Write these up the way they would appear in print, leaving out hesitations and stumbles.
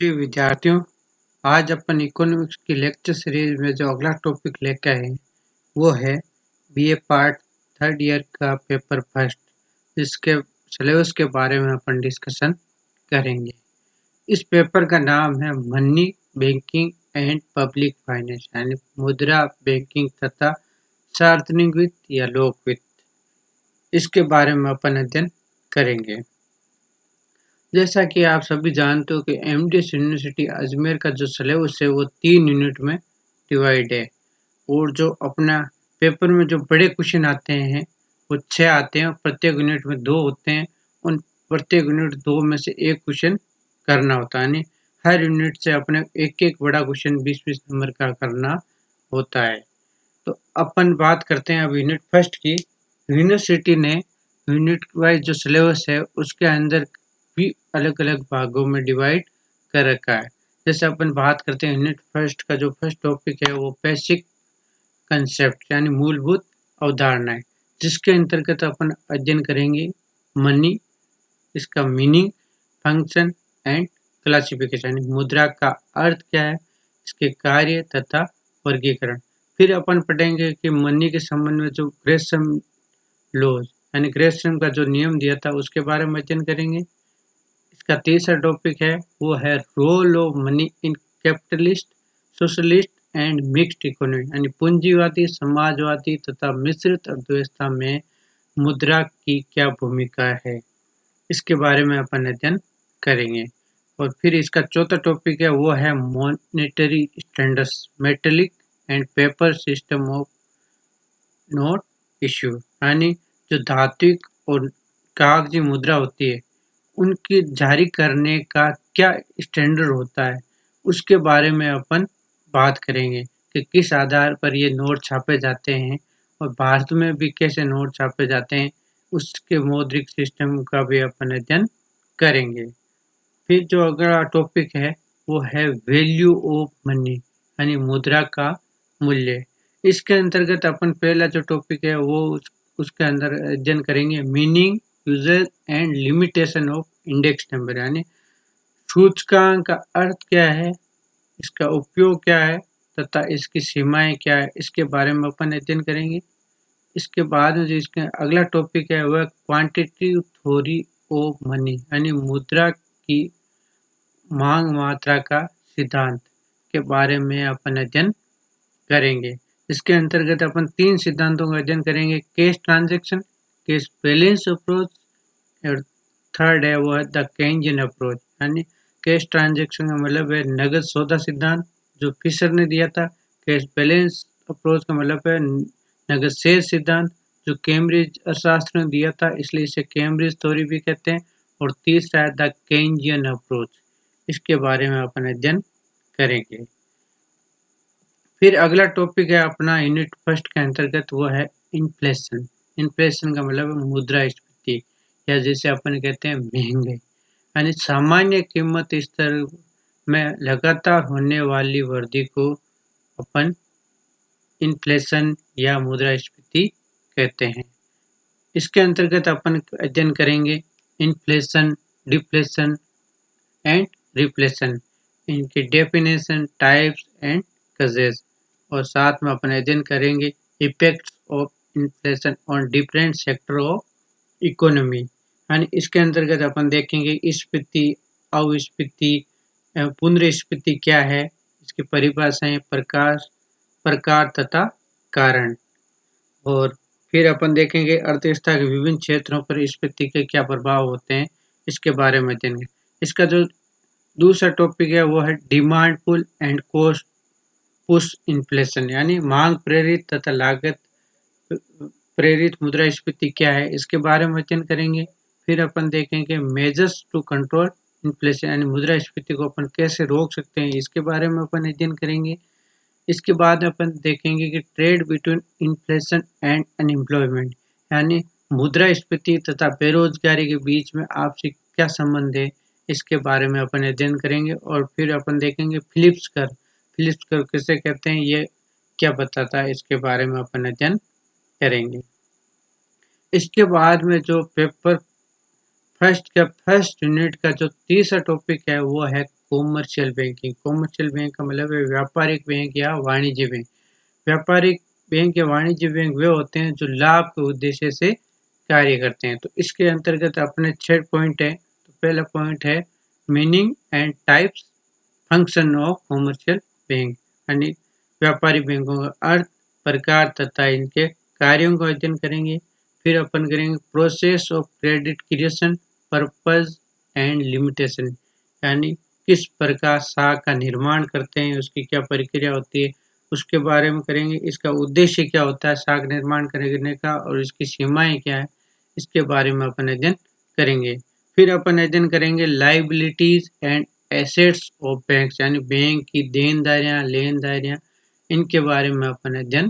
प्रिय विद्यार्थियों, आज अपन इकोनॉमिक्स की लेक्चर सीरीज में जो अगला टॉपिक लेकर आए हैं वो है बीए पार्ट थर्ड ईयर का पेपर फर्स्ट, जिसके सिलेबस के बारे में अपन डिस्कशन करेंगे। इस पेपर का नाम है money, banking and public finance, यानी मुद्रा, बैंकिंग तथा सार्वजनिक वित्त या लोक वित्त। इसके बारे में अपन अध्ययन करेंगे। जैसा कि आप सभी जानते हो कि एमडीएस यूनिवर्सिटी अजमेर का जो सिलेबस है वो 3 यूनिट में डिवाइड है, और जो अपना पेपर में जो बड़े क्वेश्चन आते हैं वो 6 आते हैं और प्रत्येक यूनिट में 2 होते हैं। उन प्रत्येक यूनिट 2 में से एक क्वेश्चन करना होता है, यानी हर यूनिट से अपने एक बड़ा क्वेश्चन 20-20 नंबर का करना होता है। तो अपन बात करते हैं अब यूनिट फर्स्ट की। यूनिवर्सिटी ने यूनिट वाइज जो सिलेबस है उसके अंदर भी अलग अलग भागों में डिवाइड कर रखा है। जैसे अपन बात करते हैं यूनिट फर्स्ट का, जो फर्स्ट टॉपिक है वो बेसिक कंसेप्ट यानी मूलभूत अवधारणाएं, जिसके अंतर्गत अपन अध्ययन करेंगे मनी, इसका मीनिंग, फंक्शन एंड क्लासिफिकेशन, यानी मुद्रा का अर्थ क्या है, इसके कार्य तथा वर्गीकरण। फिर अपन पढ़ेंगे कि मनी के संबंध में जो ग्रेसम लॉज यानी ग्रेसम का जो नियम दिया था उसके बारे में अध्ययन करेंगे। इसका तीसरा टॉपिक है वो है role of money in capitalist, socialist and mixed economy, यानी पूंजीवादी, समाजवादी तथा मिश्रित अर्थव्यवस्था में मुद्रा की क्या भूमिका है, इसके बारे में अपन अध्ययन करेंगे। और फिर इसका चौथा टॉपिक है वो है monetary standards, metallic and paper system of note issue, यानी जो धात्विक और कागजी मुद्रा होती है उनकी जारी करने का क्या स्टैंडर्ड होता है, उसके बारे में अपन बात करेंगे कि किस आधार पर ये नोट छापे जाते हैं और भारत में भी कैसे नोट छापे जाते हैं, उसके मौद्रिक सिस्टम का भी अपन अध्ययन करेंगे। फिर जो अगला टॉपिक है वो है वैल्यू ऑफ मनी, यानी मुद्रा का मूल्य। इसके अंतर्गत अपन पहला जो टॉपिक है वो उसके अंदर अध्ययन करेंगे meaning, usages and limitation of index number, यानी सूचकांक का अर्थ क्या है, इसका उपयोग क्या है तथा इसकी सीमाएं क्या है, इसके बारे में अपन अध्ययन करेंगे। इसके बाद में जो इसका अगला टॉपिक है वह क्वांटिटेटिव थ्योरी ऑफ मनी, यानी मुद्रा की मांग मात्रा का सिद्धांत के बारे में अपन अध्ययन करेंगे। इसके अंतर्गत अपन 3 सिद्धांतों का अध्ययन करेंगे, cash transaction, cash balance approach, और थर्ड है वो है द केन्जियन अप्रोच, यानी कैश ट्रांजैक्शन का मतलब है नगद सौदा सिद्धांत जो फिशर ने दिया था। कैश बैलेंस अप्रोच का मतलब है नगद शेष सिद्धांत जो कैम्ब्रिज अर्थशास्त्र ने दिया था, इसलिए इसे कैम्ब्रिज थ्योरी भी कहते हैं। और तीसरा है द केन्जियन अप्रोच, इसके बारे में अपन अध्ययन करेंगे। फिर अगला टॉपिक है अपना यूनिट फर्स्ट के अंतर्गत वो है इन्फ्लेशन। इन्फ्लेशन का मतलब है मुद्रास्फीति, या जैसे अपन कहते हैं महंगाई, यानी सामान्य कीमत स्तर में लगातार होने वाली वृद्धि को अपन इन्फ्लेशन या मुद्रास्फीति कहते हैं। इसके अंतर्गत अपन अध्ययन करेंगे इन्फ्लेशन, डिफ्लेशन एंड रिफ्लेशन, इनकी डेफिनेशन, टाइप्स एंड कजेस, और साथ में अपन अध्ययन करेंगे effects of inflation on different sector of economy, यानी इसके अंतर्गत अपन देखेंगे स्फीति, अविस्फीति, पुनर्स्फीति क्या है, इसकी परिभाषाएं, प्रकार तथा कारण। और फिर अपन देखेंगे अर्थव्यवस्था के विभिन्न क्षेत्रों पर स्फीति के क्या प्रभाव होते हैं, इसके बारे में देखेंगे। इसका जो दूसरा टॉपिक है वो है demand pull and cost push inflation, यानी मांग प्रेरित तथा लागत प्रेरित मुद्रास्फीति क्या है, इसके बारे में अध्ययन करेंगे। फिर अपन देखेंगे मेजर्स टू कंट्रोल इन्फ्लेशन, यानी मुद्रास्फीति को अपन कैसे रोक सकते हैं, इसके बारे में अपन अध्ययन करेंगे। इसके बाद अपन देखेंगे कि trade between inflation and unemployment, यानी मुद्रास्फीति तथा बेरोजगारी के बीच में आपसी क्या संबंध है, इसके बारे में अपन अध्ययन करेंगे। और फिर अपन देखेंगे फिलिप्स कर्व, फिलिप्स कर्व किसे कहते हैं, ये क्या बताता है, इसके बारे में अपन अध्ययन करेंगे। इसके बाद में जो पेपर फर्स्ट यूनिट का जो तीसरा टॉपिक है वो है कॉमर्शियल बैंकिंग। कॉमर्शियल बैंक का मतलब है व्यापारिक बैंक या वाणिज्य बैंक। व्यापारिक बैंक या वाणिज्य बैंक वे होते हैं जो लाभ के उद्देश्य से कार्य करते हैं। तो इसके अंतर्गत अपने 6 पॉइंट है। तो पहला पॉइंट है meaning and types function of commercial bank, यानी व्यापारिक बैंकों का अर्थ, प्रकार तथा इनके कार्यों का अध्ययन करेंगे। फिर अपन करेंगे process of credit creation, purpose and limitation, यानी किस प्रकार साख का निर्माण करते हैं, उसकी क्या प्रक्रिया होती है, उसके बारे में करेंगे। इसका उद्देश्य क्या होता है साख निर्माण करने का और इसकी सीमाएं क्या है, इसके बारे में अपन अध्ययन करेंगे। फिर अपन अध्ययन करेंगे liabilities and assets of banks, यानी बैंक की देनदारियां लेनदारियां, इनके बारे में अपन अध्ययन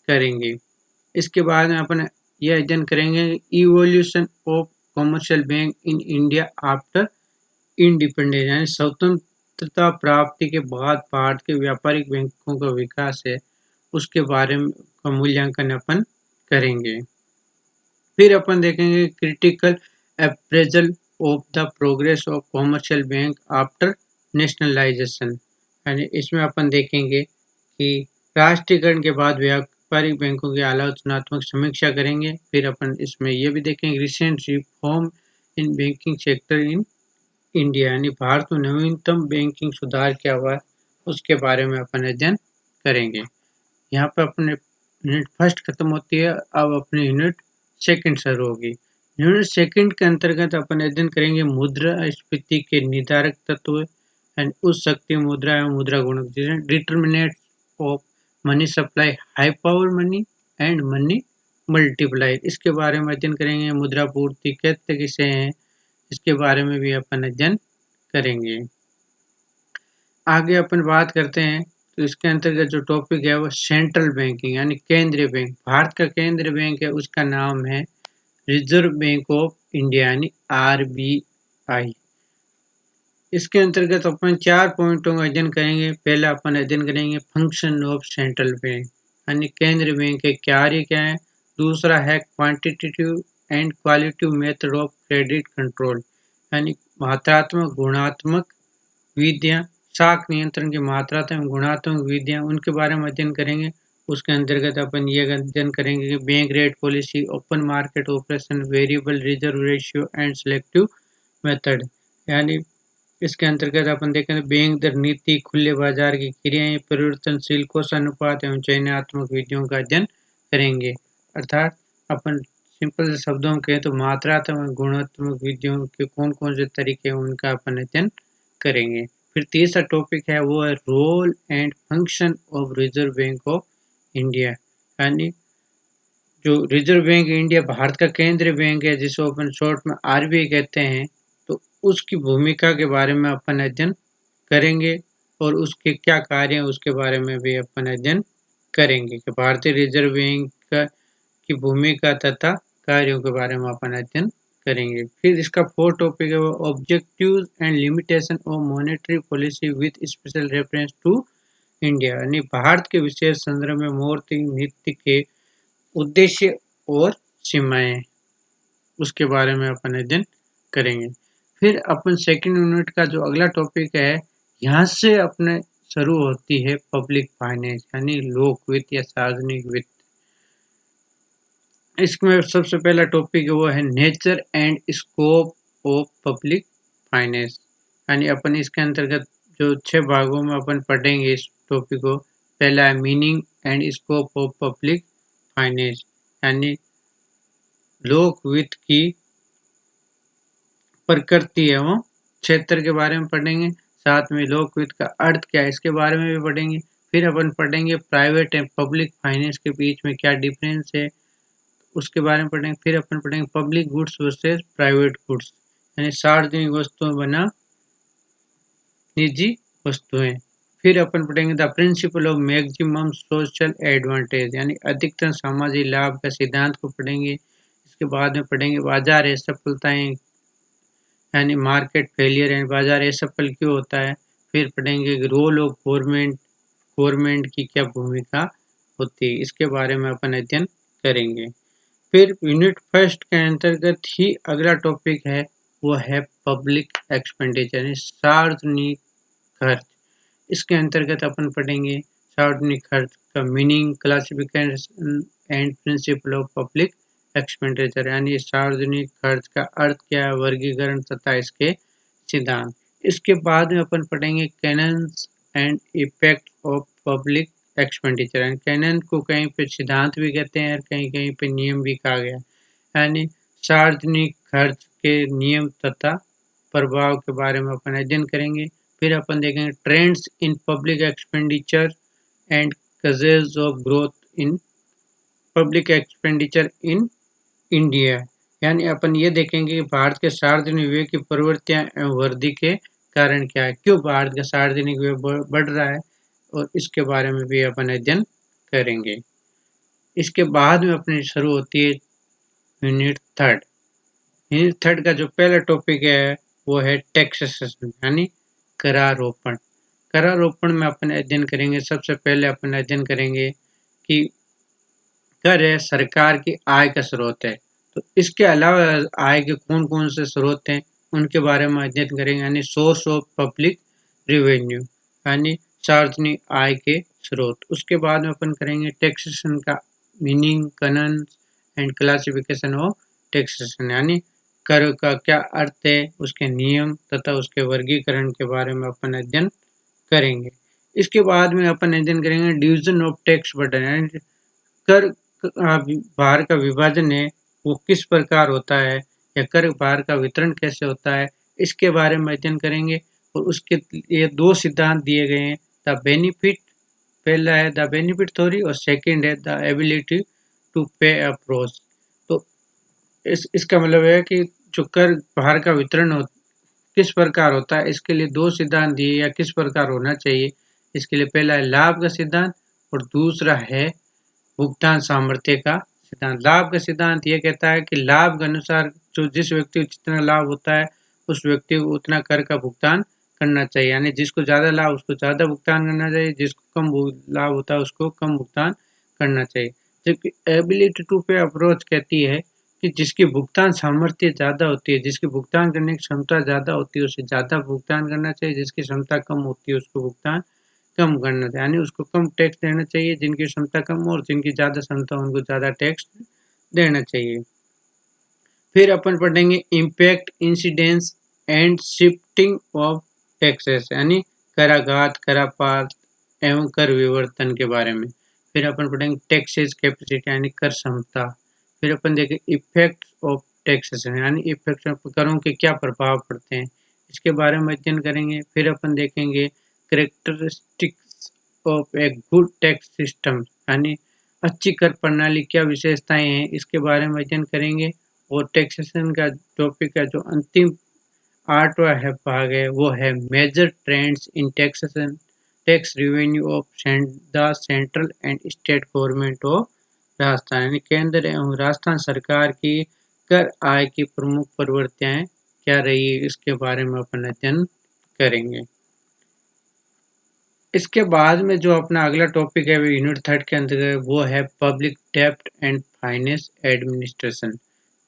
करेंगे। इसके बाद में अपन यह अध्ययन करेंगे evolution of commercial bank in India after independence, यानी स्वतंत्रता प्राप्ति के बाद भारत के व्यापारिक बैंकों का विकास है, उसके बारे में का मूल्यांकन अपन करेंगे। फिर अपन देखेंगे critical appraisal of the progress of commercial bank after nationalisation, यानी इसमें अपन देखेंगे कि राष्ट्रीयकरण के बाद व्यापारिक बैंकों की आलोचनात्मक समीक्षा करेंगे। फिर अपन इसमें यह भी देखेंगे recent reform in banking sector in India, यानी भारत में नवीनतम बैंकिंग सुधार क्या हुआ है, उसके बारे में अपन अध्ययन करेंगे। यहाँ पर अपने यूनिट फर्स्ट खत्म होती है, अब अपनी यूनिट सेकंड शुरू होगी। यूनिट सेकंड के अंतर्गत अपन अध्ययन करेंगे मुद्रास्फीति के निर्धारक तत्व एंड उस शक्ति मुद्रा एवं मुद्रा गुणक, determinate of money supply, high power money and money multiply, इसके बारे में अध्ययन करेंगे। मुद्रा पूर्ति कैसे किसे हैं, इसके बारे में भी अपन अध्ययन करेंगे। आगे अपन बात करते हैं तो इसके अंतर्गत जो टॉपिक है वो सेंट्रल बैंकिंग, यानी केंद्रीय बैंक। भारत का केंद्रीय बैंक है, उसका नाम है रिजर्व बैंक ऑफ इंडिया, यानी RBI। इसके अंतर्गत अपन 4 पॉइंटों का अध्ययन करेंगे। पहला अपन अध्ययन करेंगे फंक्शन ऑफ सेंट्रल बैंक, यानी केंद्रीय बैंक के कार्य क्या है। दूसरा है quantitative and qualitative method of credit control, यानी मात्रात्मक गुणात्मक विधियां, साख नियंत्रण की मात्रात्मक गुणात्मक विधियां, उनके बारे में अध्ययन करेंगे। उसके अंतर्गत अपन ये अध्ययन करेंगे कि bank rate policy, open market operation, variable reserve ratio and selective method, यानी इसके अंतर्गत अपन देखेंगे बैंक दर नीति, खुले बाजार की क्रियाएं, परिवर्तनशील कोष अनुपात एवं चयनात्मक विधियों का अध्ययन करेंगे। अर्थात अपन सिंपल से शब्दों में कहें तो मात्रात्मक गुणात्मक विधियों के कौन कौन से तरीके हैं उनका अपन अध्ययन करेंगे। फिर तीसरा टॉपिक है वो है role and function of Reserve Bank of India, यानी जो रिजर्व बैंक इंडिया भारत का केंद्रीय बैंक है जिसको अपन शॉर्ट में RBI कहते हैं, तो उसकी भूमिका के बारे में अपन अध्ययन करेंगे और उसके क्या कार्य हैं उसके बारे में भी अपन अध्ययन करेंगे कि भारतीय रिजर्व बैंक की भूमिका तथा कार्यों के बारे में अपन अध्ययन करेंगे। फिर इसका 4 टॉपिक है वो objectives and limitation of monetary policy with special reference to India, यानी भारत के विशेष संदर्भ में मौद्रिक नीति के उद्देश्य और सीमाएं, उसके बारे में अपन अध्ययन करेंगे। फिर अपन सेकंड यूनिट का जो अगला टॉपिक है, यहाँ से अपने शुरू होती है पब्लिक फाइनेंस, यानी लोक वित्त या सार्वजनिक वित्त। इसमें सबसे पहला टॉपिक वो है nature and scope of public finance, यानी अपन इसके अंतर्गत जो 6 भागों में अपन पढ़ेंगे इस टॉपिक को। पहला है meaning and scope of public finance, यानी लोक वित्त की प्रकृति एवं क्षेत्र के बारे में पढ़ेंगे। साथ में लोक वित्त का अर्थ क्या है इसके बारे में भी पढ़ेंगे। फिर अपन पढ़ेंगे प्राइवेट एंड पब्लिक फाइनेंस के बीच में क्या डिफरेंस है, उसके बारे में पढ़ेंगे। फिर अपन पढ़ेंगे public goods versus private goods, यानी सार्वजनिक वस्तुएं बना निजी वस्तुएं। फिर अपन पढ़ेंगे the principle of maximum social advantage, यानी अधिकतम सामाजिक लाभ का सिद्धांत को पढ़ेंगे। इसके बाद में पढ़ेंगे बाजार असफलताएं, यानी मार्केट फेलियर, यानी बाजार असफल क्यों होता है। फिर पढ़ेंगे रोल ऑफ गवर्नमेंट की क्या भूमिका होती है, इसके बारे में अपन अध्ययन करेंगे। फिर यूनिट फर्स्ट के अंतर्गत ही अगला टॉपिक है वो है पब्लिक एक्सपेंडिचर, यानी सार्वजनिक खर्च। इसके अंतर्गत अपन पढ़ेंगे सार्वजनिक खर्च का meaning, classification and principle of public expenditure, यानी सार्वजनिक खर्च का अर्थ क्या है, वर्गीकरण तथा इसके सिद्धांत। इसके बाद में अपन पढ़ेंगे cannons and effect of public expenditure, यानी कैनन को कहीं पे सिद्धांत भी कहते हैं और कहीं कहीं पे नियम भी कहा गया, यानी सार्वजनिक खर्च के नियम तथा प्रभाव के बारे में अपन अध्ययन करेंगे। फिर अपन देखेंगे trends in public expenditure and causes of growth in public expenditure in India, यानी अपन ये देखेंगे कि भारत के सार्वजनिक व्यय की प्रवृत्तियां एवं वृद्धि के कारण क्या है, क्यों भारत का सार्वजनिक व्यय बढ़ रहा है, और इसके बारे में भी अपन अध्ययन करेंगे। इसके बाद में अपनी शुरू होती है यूनिट थर्ड। यूनिट थर्ड का जो पहला टॉपिक है वो है टैक्सेशन, यानी करारोपण। करारोपण में अपन अध्ययन करेंगे, सबसे पहले अपन अध्ययन करेंगे कि कर है सरकार की आय का स्रोत है, तो इसके अलावा आय के कौन कौन से स्रोत हैं उनके बारे में अध्ययन करेंगे, यानी सोर्स ऑफ पब्लिक रेवेन्यू, यानी सार्वजनिक आय के स्रोत। उसके बाद में अपन करेंगे टैक्सेशन का meaning, canon and classification of taxation, यानी कर का क्या अर्थ है, उसके नियम तथा उसके वर्गीकरण के बारे में अपन अध्ययन करेंगे। इसके बाद में अपन अध्ययन करेंगे डिवीजन ऑफ टैक्स बर्डन, यानी कर भार का विभाजन है वो किस प्रकार होता है, या कर भार का वितरण कैसे होता है, इसके बारे में अध्ययन करेंगे। और उसके ये दो सिद्धांत दिए गए हैं, द बेनिफिट, पहला है द बेनिफिट थ्योरी और सेकंड है द एबिलिटी टू पे अप्रोच। तो इसका मतलब है कि जो कर भार का वितरण किस प्रकार होता है, इसके लिए दो सिद्धांत दिए या किस प्रकार होना चाहिए। इसके लिए पहला है लाभ का सिद्धांत और दूसरा है भुगतान सामर्थ्य का सिद्धांत। लाभ का सिद्धांत ये कहता है कि लाभ के अनुसार जो जिस व्यक्ति को जितना लाभ होता है उस व्यक्ति को उतना कर का भुगतान करना चाहिए, यानी जिसको ज्यादा लाभ उसको ज्यादा भुगतान करना चाहिए, जिसको कम लाभ होता है उसको कम भुगतान करना चाहिए। जबकि एबिलिटी टू पे अप्रोच कहती है कि जिसकी भुगतान सामर्थ्य ज्यादा होती है, जिसकी भुगतान करने की क्षमता ज्यादा होती है उसे ज्यादा भुगतान करना चाहिए, जिसकी क्षमता कम होती है उसको भुगतान कम करना चाहिए, यानी उसको कम टैक्स देना चाहिए, जिनकी क्षमता कम हो और जिनकी ज्यादा क्षमता उनको ज्यादा टैक्स देना चाहिए। फिर अपन पढ़ेंगे impact, incidence and shifting of taxes, यानी कराघात, करापात एवं कर विवर्तन के बारे में। फिर अपन पढ़ेंगे टैक्सेस कैपेसिटी, यानी कर क्षमता। फिर अपन देखेंगे इफेक्ट ऑफ टैक्सेशन, यानी इफेक्ट करों के क्या प्रभाव पड़ते हैं, इसके बारे में अध्ययन करेंगे। फिर अपन देखेंगे characteristics of a good tax system, यानी अच्छी कर प्रणाली क्या विशेषताएं हैं, इसके बारे में अध्ययन करेंगे। और टैक्सेशन का टॉपिक का जो अंतिम आठवां है भाग है वो है major trends in taxation, tax revenue of the central and state government of Rajasthan, यानी केंद्र एवं राजस्थान सरकार की कर आय की प्रमुख प्रवृत्तियां क्या रही है, इसके बारे में अपन अध्ययन करेंगे। इसके बाद में जो अपना अगला टॉपिक है यूनिट थर्ड के अंतर्गत वो है पब्लिक डेब्ट एंड फाइनेंस एडमिनिस्ट्रेशन,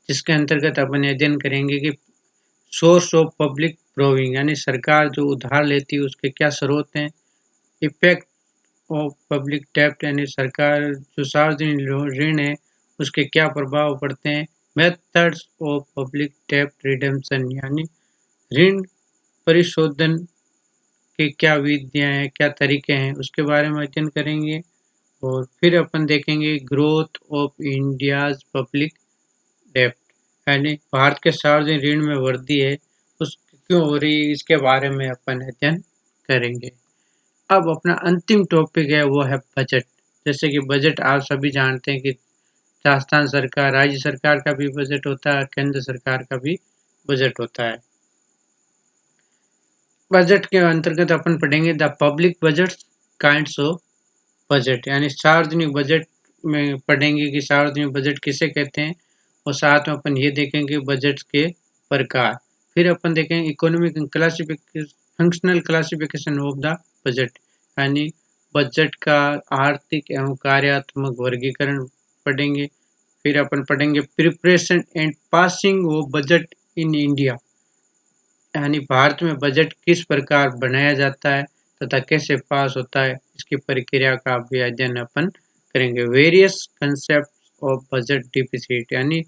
जिसके अंतर्गत अपन अध्ययन करेंगे कि सोर्स ऑफ पब्लिक बोरोइंग, यानी सरकार जो उधार लेती है उसके क्या स्रोत हैं। इफेक्ट ऑफ पब्लिक डेब्ट, यानी सरकार जो सार्वजनिक ऋण है उसके क्या प्रभाव पड़ते हैं। मेथड्स ऑफ पब्लिक डेब्ट रिडेम्पशन, यानी ऋण परिशोधन की क्या विधियां हैं, क्या तरीके हैं, उसके बारे में अध्ययन करेंगे। और फिर अपन देखेंगे ग्रोथ ऑफ इंडियाज पब्लिक डेब्ट, यानी भारत के सार्वजनिक ऋण में वृद्धि है उस क्यों हो रही है, इसके बारे में अपन अध्ययन करेंगे। अब अपना अंतिम टॉपिक है वो है बजट। जैसे कि बजट आप सभी जानते हैं कि राजस्थान सरकार, राज्य सरकार का भी बजट होता है और केंद्र सरकार का भी बजट होता है। बजट के अंतर्गत अपन पढ़ेंगे the public budget kinds of budget, यानी सार्वजनिक बजट में पढ़ेंगे कि सार्वजनिक बजट किसे कहते हैं, और साथ में अपन ये देखेंगे बजट के प्रकार। फिर अपन देखेंगे economic classification, functional classification of the budget, यानी बजट का आर्थिक एवं कार्यात्मक वर्गीकरण पढ़ेंगे। फिर अपन पढ़ेंगे preparation and passing of budget in India, यानी भारत में बजट किस प्रकार बनाया जाता है तथा कैसे पास होता है, इसकी प्रक्रिया का भी अध्ययन अपन करेंगे। Various concept of budget deficit यानी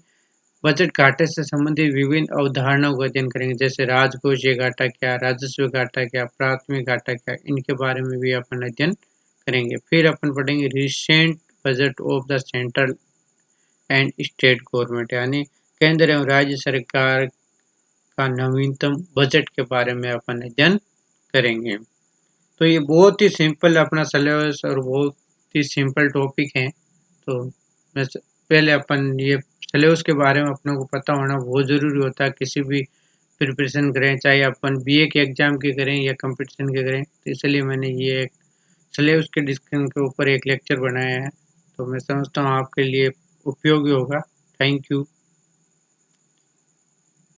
बजट घाटे से संबंधित विभिन्न अवधारणाओं का अध्ययन करेंगे, जैसे राजकोषीय घाटा क्या, राजस्व घाटा क्या, प्राथमिक घाटा क्या, इनके बारे में भी अपन अध्ययन करेंगे। फिर अपन पढ़ेंगे recent budget of the central and state government यानी केंद्र एवं राज्य सरकार का नवीनतम बजट के बारे में अपन अध्ययन करेंगे। तो ये बहुत ही सिंपल अपना सिलेबस और बहुत ही सिंपल टॉपिक है। तो पहले अपन ये सिलेबस के बारे में अपने को पता होना बहुत ज़रूरी होता है। किसी भी प्रिपरेशन करें, चाहे अपन बीए के एग्जाम की करें या कंपटीशन के करें, तो इसलिए मैंने ये एक सिलेबस के डिस्कशन के ऊपर एक लेक्चर बनाया है। तो मैं समझता हूँ आपके लिए उपयोगी होगा। Thank you.